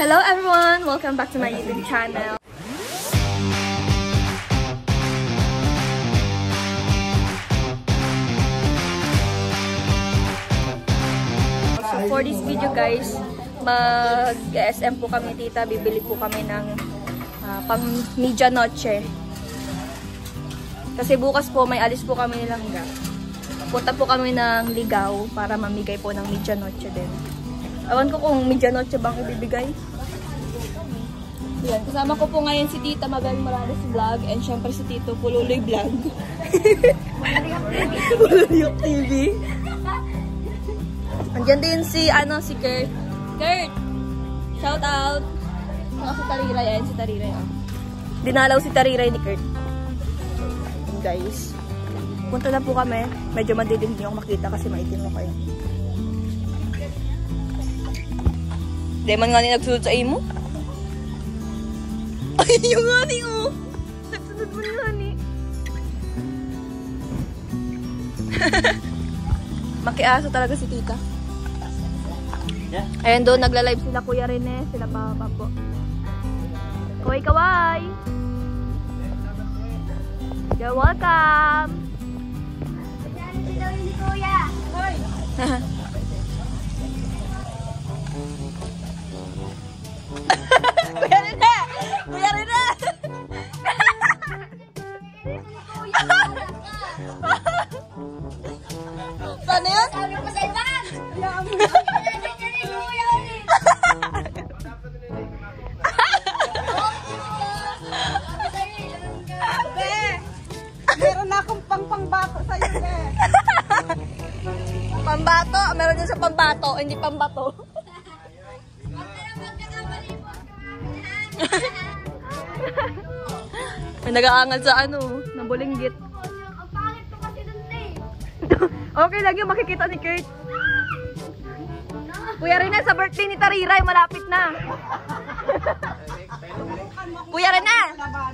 Hello everyone! Welcome back to my YouTube channel. So for this video guys, mag-SM po kami tita. Bibili po kami ng pang medianoche. Kasi bukas po may alis po kami nilang ga. Punta po kami ng Ligaw para mamigay po ng medianoche din. Awan ko kung medianoche bang ibibigay. Yan, kasama ko po ngayon si Tita Mabel Morales Vlog and syempre si Tito Pululoy Vlog. Pululoy TV. Andiyan din si Kurt. Kurt! Shout out! Saka si Tariray. Ayan si Tariray. Dinalaw si Tariray ni Kurt. Guys. Punta na po kami. Medyo madilim din ako makita kasi maitim ako kayo. Demon nga ni nagsunod sa imo. Ay, yung ngani oh! Nagsunod mo yung ngani. Makiaso talaga si tita. Yeah. Ayan doon, nagla-live sila Kuya Rene, sila Papa po. Kaway! You're welcome! Pagdaan daw yun ni Kuya! Hoy! Kuya Rene! Kuya Rene! Paano yun? Sabi ko sa iba! Meron na akong pangbato sa'yo, eh. Pambato? Meron din sa pambato, hindi pambato. May nag-aangal sa ng bulinggit. Ang pangit ko kasi dun eh. Okay lang yung makikita ni Kurt. Kuya Rene, sa birthday ni Tariray, malapit na. Kuya Rene,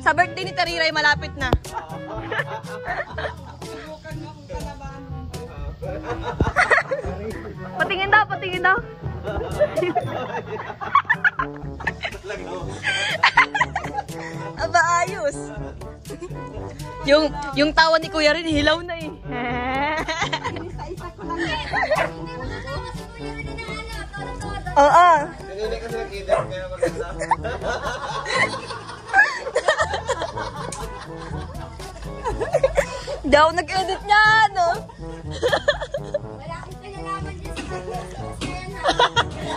sa birthday ni Tariray, malapit na. Patingin daw, patingin daw. Aba, ayos. Yung tawa ni Kuya Rene, hilaw na eh. Isa-isa ko lang. Oo. Hindi kasi nakita kaya maganda. Hindi ako nag-edit niya, no? Wala akong pinalaman dyan sa kanya.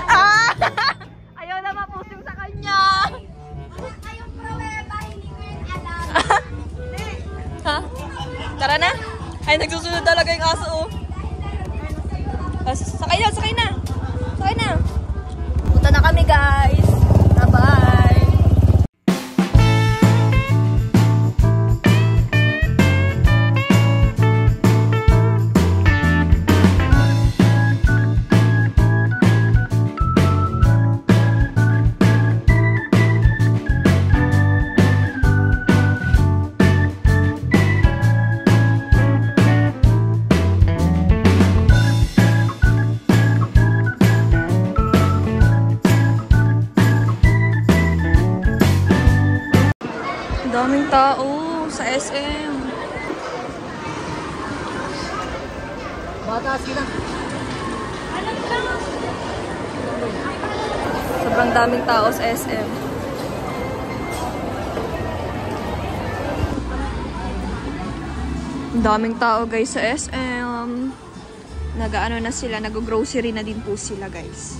Ah! Ayaw na mapusim sa kanya. Wala kayong pruweba, hindi ko yun alam. Ha? Tara na. Ay, nagsusunod talaga yung aso, oh. Sakay na, sakay na. Sakay na. Punta na kami, guys. Bye-bye. Daming tao sa SM. Bata, sila. Sobrang daming tao sa SM. Daming tao guys sa SM. Nag-ano na sila, nag-grocery na din po sila guys.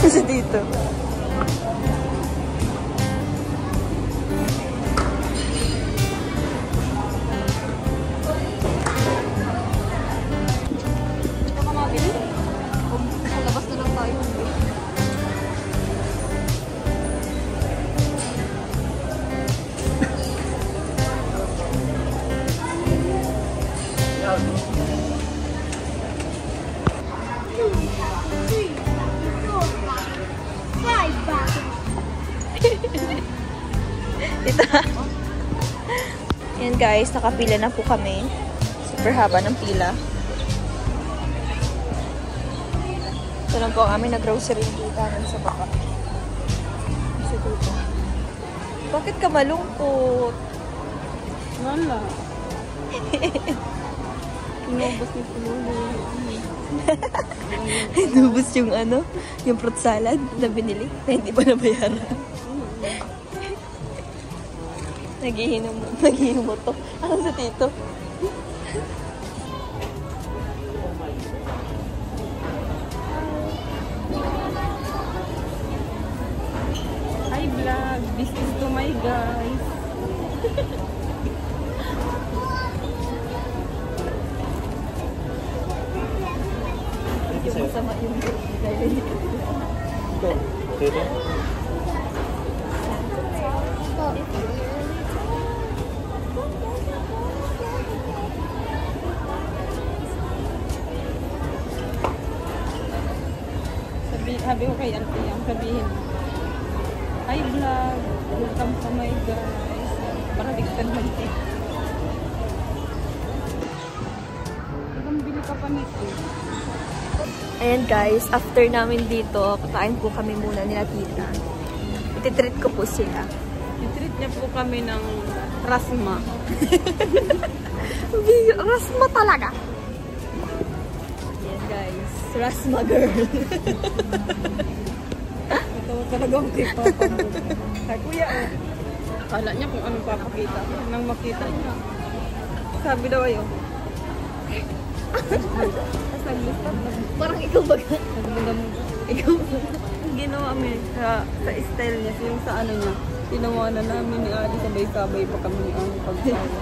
Kasi dito. Ito ka mabili? Labas na lang tayo. Yan guys, nakapila na po kami. Super haba ng pila. Ito lang po ang aming nag-grocery dito sa baka. Kasi dito. Bakit ka malungkot? Wala. Inubos ni Pululo. Inubos yung ano, yung fruit salad na binili na hindi pa nabayaran. Naghihinom mo to. Ano sa tito? Hi vlog, this is to my guys. Masama yung Ito. Dito. Sabi ko kay Auntie ang sabihin. Hi vlog, welcome to my guys. Para bigtan mo ito. Ilang bili ka pa nito? Ayan guys, after namin dito, kakain po kami muna nila tita. Ititreat ko po sila. I-treat niya po kami ng rasma. Rasma talaga. Ayan guys, rasma girl. Ito talagang tipo. Ay, kuya, oh. Kala niya kung anong papakita. Nang makita niya. Sabi daw ayo. Parang ikaw ba? Ikaw. Ang ginawa mo sa style niya, yung sa ano niya. Tinawanan namin ni Ali, sabay-sabay pa kami ang pagsawa.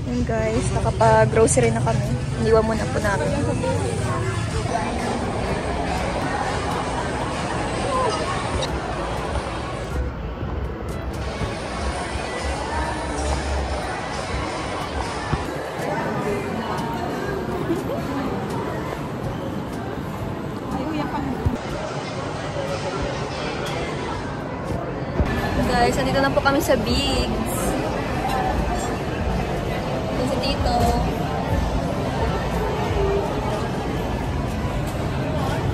Ayan guys, nakapag-grocery na kami. Iniwan muna po namin. Guys, andito na po kami sa Bigs. Ito si Tito.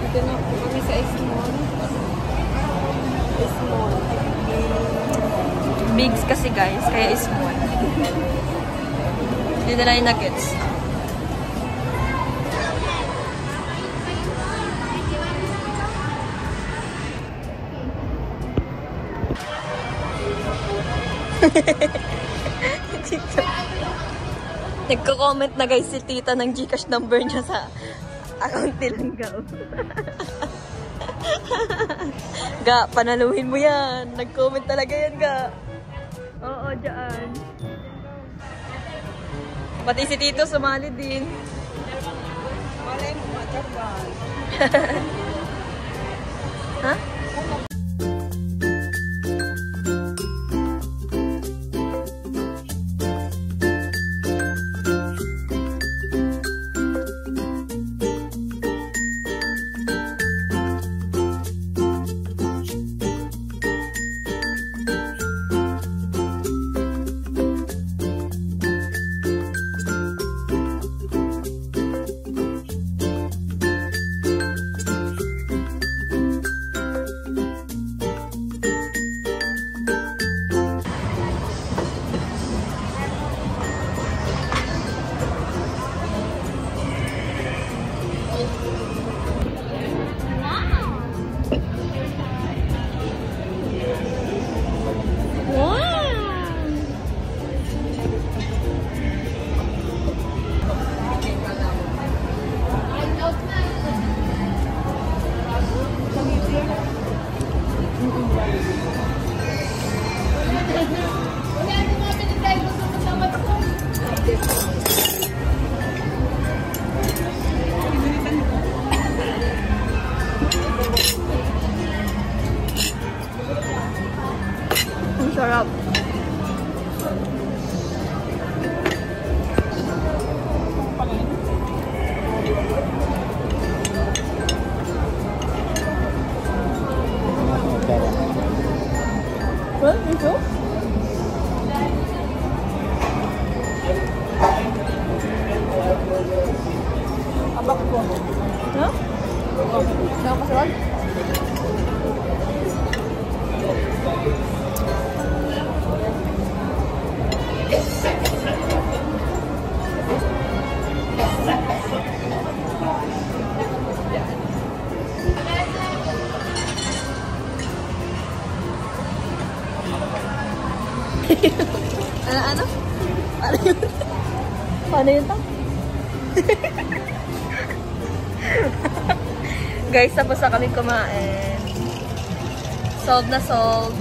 Ito na po kami sa Small. Small. Bigs kasi guys, kaya small. Dito na yung nuggets. Nagko-comment na guys si tita ng Gcash number niya sa account nilang Ga. Ga, panaluhin mo yan. Nag-comment talaga yan, Ga. Oo, dyan. Pati si Tito sumali din. Malay mo, matyagan. Ha? Abak ko. No? Nakapasawag? Ano? Ano yun? Paano yun to? Guys, tapos na kami kumain. Solved na solved.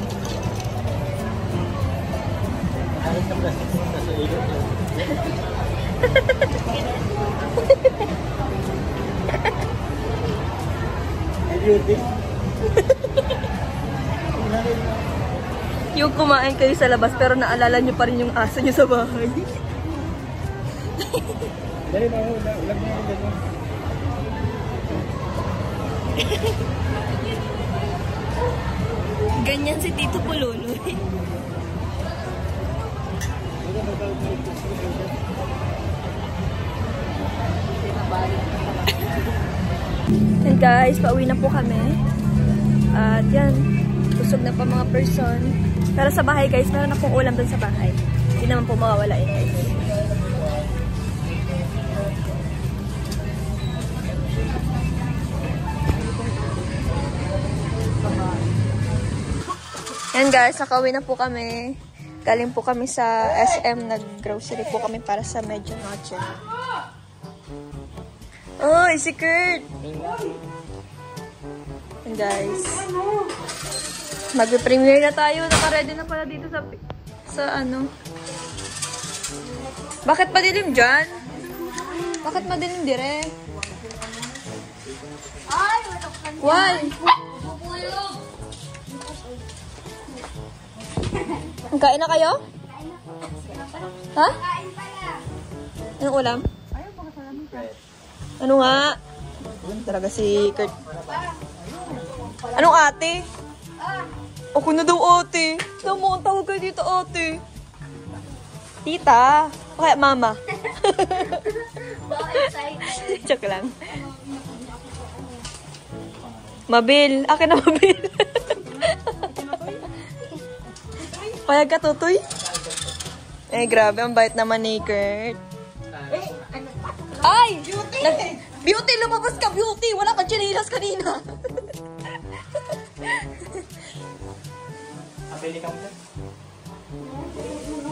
Yung kumain kayo sa labas pero naalala nyo pa rin yung aso nyo sa bahay. Dali na ako, lag mo ako dyan. Ganyan si Tito Pulolo. And guys, pauwi na po kami. At yan, busog na pa mga person. Pero sa bahay guys, meron akong ulam dun sa bahay. Hindi naman po mawawala yun guys. Yan guys, nakauwi na po kami. Galing po kami sa SM, nag-grocery po kami para sa medyo noche. Oh, si Kurt! Yan guys. Mag-premiere na tayo. Naka-ready na pala dito sa ano. Bakit madilim dyan? Bakit madilim dire? Why? Kain na kayo? Ha? Anong ulam? Ano nga? Talaga si Kurt. Anong ate? Ako na daw ate. Tama, ang tawag kayo dito ate. Tita. O kaya mama. Joke lang. Mabil. Akin na Mabil. Payag ka, Tutoy? Eh, grabe. Ang bait naman ni Kurt. Ay! Beauty! Lumabas ka, Beauty! Wala kang chinilas kanina.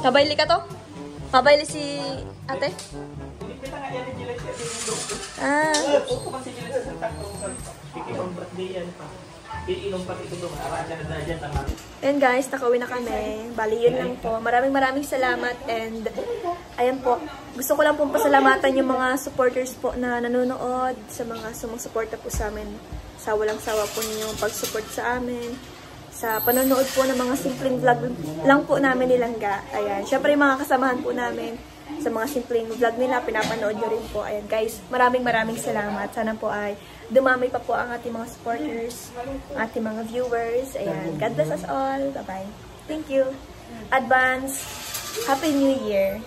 Kabayli ka to? Kabayli si ate? Ah. And guys, nakauwi na kami. Bali, yun lang po. Maraming salamat and ayan po. Gusto ko lang pong pasalamatan yung mga supporters po na nanonood, sa mga sumusuporta po sa amin, sa walang sawa po ninyong pag-support sa amin, sa panonood po ng mga simpleng vlog lang po namin nilangga. Ayan. Syempre yung mga kasamahan po namin sa mga simpleng vlog nila, pinapanood nyo rin po. Ayan guys, maraming salamat. Sana po ay dumami pa po ang ating mga supporters, ating mga viewers. Ayan. God bless us all. Bye-bye. Thank you. Advance Happy New Year.